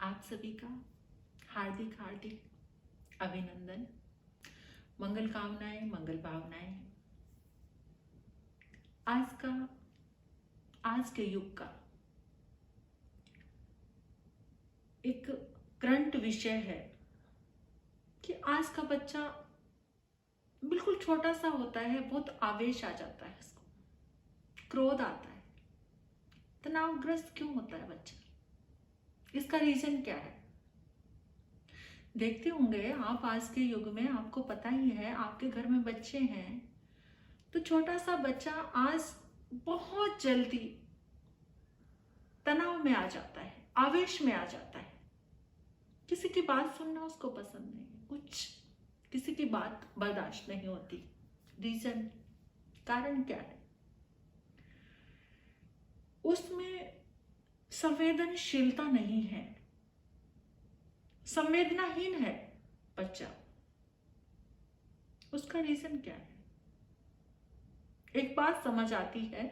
आप सभी का हार्दिक हार्दिक अभिनंदन, मंगल कामनाएं, मंगल भावनाएं। आज के युग का एक करंट विषय है कि आज का बच्चा बिल्कुल छोटा सा होता है, बहुत आवेश आ जाता है, उसको क्रोध आता है, तनावग्रस्त क्यों होता है बच्चा? इसका रीजन क्या है? देखते होंगे आप, आज के युग में आपको पता ही है, आपके घर में बच्चे हैं तो छोटा सा बच्चा आज बहुत जल्दी तनाव में आ जाता है, आवेश में आ जाता है। किसी की बात सुनना उसको पसंद नहीं, किसी की बात बर्दाश्त नहीं होती। रीजन, कारण क्या है? उसमें संवेदनशीलता नहीं है, संवेदनाहीन है बच्चा। उसका रीजन क्या है? एक बात समझ आती है,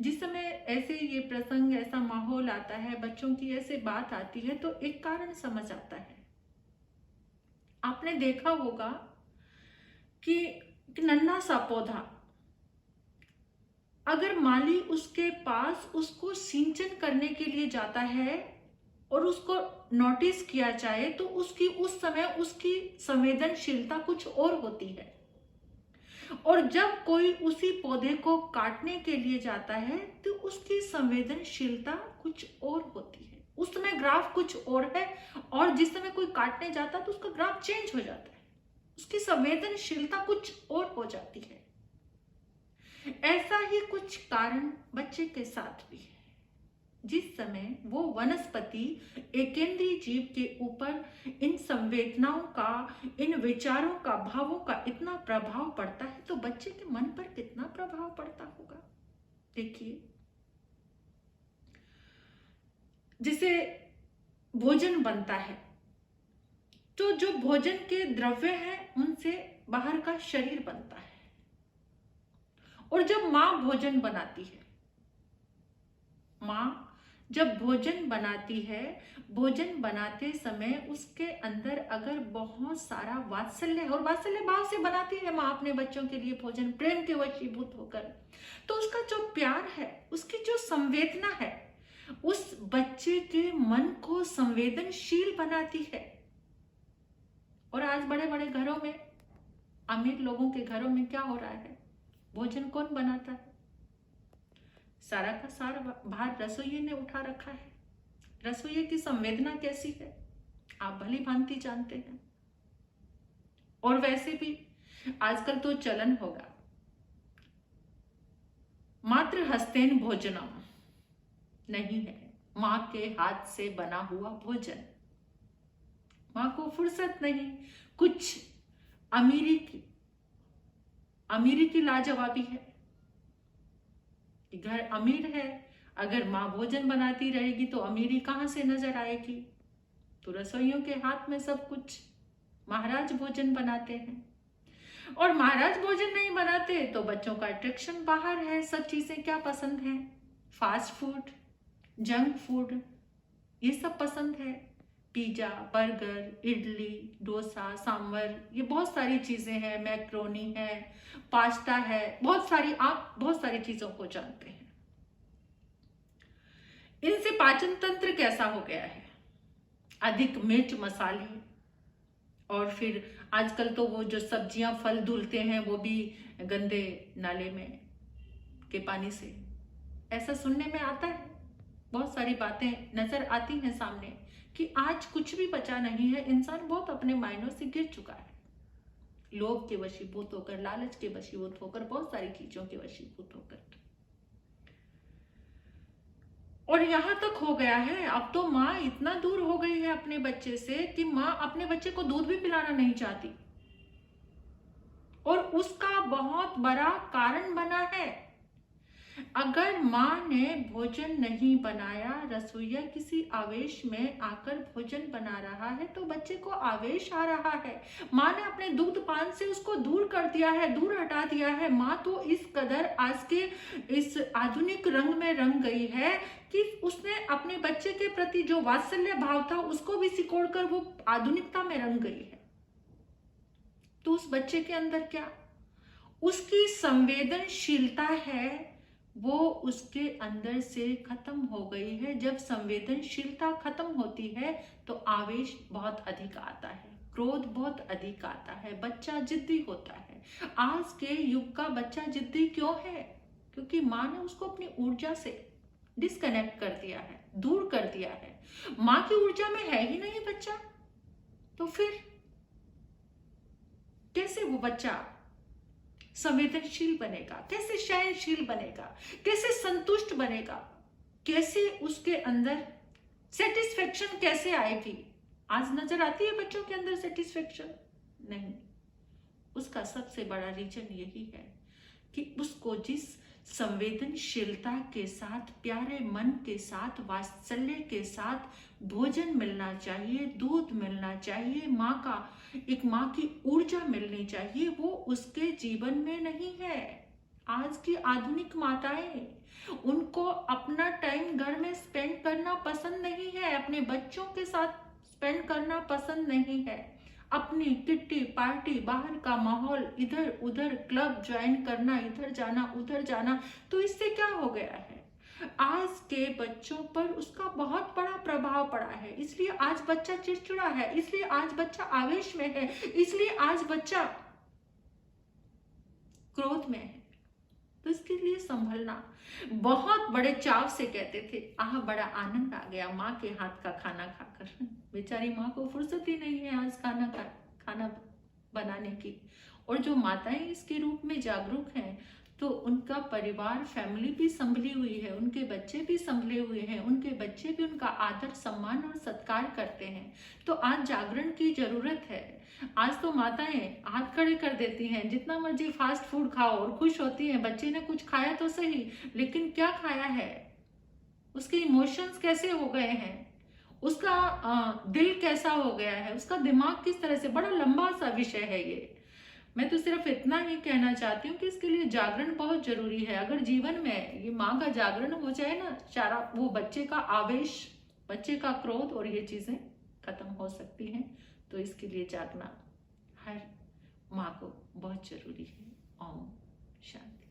जिस समय ऐसे ये प्रसंग, ऐसा माहौल आता है, बच्चों की ऐसे बात आती है, तो एक कारण समझ आता है। आपने देखा होगा कि एक नन्हा सा पौधा, अगर माली उसके पास उसको सिंचन करने के लिए जाता है और उसको नोटिस किया जाए तो उसकी उस समय उसकी संवेदनशीलता कुछ और होती है, और जब कोई उसी पौधे को काटने के लिए जाता है तो उसकी संवेदनशीलता कुछ और होती है। उस समय ग्राफ कुछ और है, और जिस समय कोई काटने जाता है तो उसका ग्राफ चेंज हो जाता है, उसकी संवेदनशीलता कुछ और हो जाती है। ऐसा ही कुछ कारण बच्चे के साथ भी है। जिस समय वो वनस्पति एकेंद्रीय जीव के ऊपर इन संवेदनाओं का, इन विचारों का, भावों का इतना प्रभाव पड़ता है, तो बच्चे के मन पर कितना प्रभाव पड़ता होगा। देखिए, जिसे भोजन बनता है तो जो भोजन के द्रव्य हैं उनसे बाहर का शरीर बनता है, और जब मां भोजन बनाती है, मां जब भोजन बनाती है, भोजन बनाते समय उसके अंदर अगर बहुत सारा वात्सल्य, और वात्सल्य भाव से बनाती है मां अपने बच्चों के लिए भोजन, प्रेम के वशीभूत होकर, तो उसका जो प्यार है, उसकी जो संवेदना है, उस बच्चे के मन को संवेदनशील बनाती है। और आज बड़े बड़े घरों में, अमीर लोगों के घरों में क्या हो रहा है? भोजन कौन बनाता है? सारा का सारा भार रसोइये ने उठा रखा है। रसोइये की संवेदना कैसी है आप भली भांति जानते हैं। और वैसे भी आजकल तो चलन होगा, मात्र हस्तेन भोजनम नहीं है, मां के हाथ से बना हुआ भोजन। मां को फुर्सत नहीं, कुछ अमीरी की लाजवाबी है। घर अमीर है, अगर मां भोजन बनाती रहेगी तो अमीरी कहां से नजर आएगी? तो रसोइयों के हाथ में सब कुछ। महाराज भोजन बनाते हैं, और महाराज भोजन नहीं बनाते तो बच्चों का अट्रैक्शन बाहर है। सब चीजें क्या पसंद है? फास्ट फूड, जंक फूड, ये सब पसंद है। पिज्जा, बर्गर, इडली, डोसा, सांभर, ये बहुत सारी चीजें हैं, मैक्रोनी है, पास्ता है, बहुत सारी, आप बहुत सारी चीजों को जानते हैं। इनसे पाचन तंत्र कैसा हो गया है? अधिक मिर्च मसाले, और फिर आजकल तो वो जो सब्जियां फल धुलते हैं वो भी गंदे नाले में के पानी से, ऐसा सुनने में आता है। बहुत सारी बातें नजर आती हैं सामने कि आज कुछ भी बचा नहीं है। इंसान बहुत अपने मायनों से गिर चुका है, लोभ के वशीभूत होकर, लालच के वशीभूत होकर, बहुत सारी चीजों के वशीभूत होकर। और यहां तक हो गया है, अब तो मां इतना दूर हो गई है अपने बच्चे से कि मां अपने बच्चे को दूध भी पिलाना नहीं चाहती। और उसका बहुत बड़ा कारण बना है अगर माँ ने भोजन नहीं बनाया, रसोइया किसी आवेश में आकर भोजन बना रहा है तो बच्चे को आवेश आ रहा है। माँ ने अपने दुग्ध पान से उसको दूर कर दिया है, दूर हटा दिया है। माँ तो इस कदर आज के इस आधुनिक रंग में रंग गई है कि उसने अपने बच्चे के प्रति जो वात्सल्य भाव था उसको भी सिकोड़ कर वो आधुनिकता में रंग गई है। तो उस बच्चे के अंदर क्या, उसकी संवेदनशीलता है, वो उसके अंदर से खत्म हो गई है। जब संवेदनशीलता खत्म होती है तो आवेश बहुत अधिक आता है, क्रोध बहुत अधिक आता है, बच्चा जिद्दी होता है। आज के युग का बच्चा जिद्दी क्यों है? क्योंकि माँ ने उसको अपनी ऊर्जा से डिस्कनेक्ट कर दिया है, दूर कर दिया है। माँ की ऊर्जा में है ही नहीं बच्चा, तो फिर कैसे वो बच्चा संवेदनशील बनेगा, कैसे सहनशील बनेगा, कैसे संतुष्ट बनेगा, कैसे उसके अंदर सेटिस्फेक्शन कैसे आएगी? आज नजर आती है बच्चों के अंदर सेटिस्फेक्शन? नहीं। उसका सबसे बड़ा रीजन यही है कि उसको जिस संवेदनशीलता के साथ, प्यारे मन के साथ, वात्सल्य के साथ भोजन मिलना चाहिए, दूध मिलना चाहिए, माँ का एक माँ की ऊर्जा मिलनी चाहिए, वो उसके जीवन में नहीं है। आज की आधुनिक माताएं, उनको अपना टाइम घर में स्पेंड करना पसंद नहीं है, अपने बच्चों के साथ स्पेंड करना पसंद नहीं है। अपनी किट्टी पार्टी, बाहर का माहौल, इधर उधर क्लब ज्वाइन करना, इधर जाना उधर जाना, तो इससे क्या हो गया है, आज के बच्चों पर उसका बहुत बड़ा प्रभाव पड़ा है। इसलिए आज बच्चा चिड़चिड़ा है, इसलिए आज बच्चा आवेश में है, इसलिए आज बच्चा क्रोध में है। तो इसके लिए संभलना, बहुत बड़े चाव से कहते थे, आह बड़ा आनंद आ गया माँ के हाथ का खाना खाकर। बेचारी माँ को फुर्सत ही नहीं है आज खाना बनाने की। और जो माताएं इसके रूप में जागरूक हैं तो उनका परिवार, फैमिली भी संभली हुई है, उनके बच्चे भी संभले हुए हैं, उनके बच्चे भी उनका आदर सम्मान और सत्कार करते हैं। तो आज जागरण की जरूरत है। आज तो माताएं हाथ खड़े कर देती हैं, जितना मर्जी फास्ट फूड खाओ, और खुश होती हैं, बच्चे ने कुछ खाया तो सही, लेकिन क्या खाया है, उसके इमोशंस कैसे हो गए हैं, उसका दिल कैसा हो गया है, उसका दिमाग किस तरह से, बड़ा लंबा सा विषय है ये। मैं तो सिर्फ इतना ही कहना चाहती हूँ कि इसके लिए जागरण बहुत जरूरी है। अगर जीवन में ये माँ का जागरण हो जाए ना, सारा वो बच्चे का आवेश, बच्चे का क्रोध और ये चीजें खत्म हो सकती हैं। तो इसके लिए जागना हर माँ को बहुत जरूरी है। ओम शांति।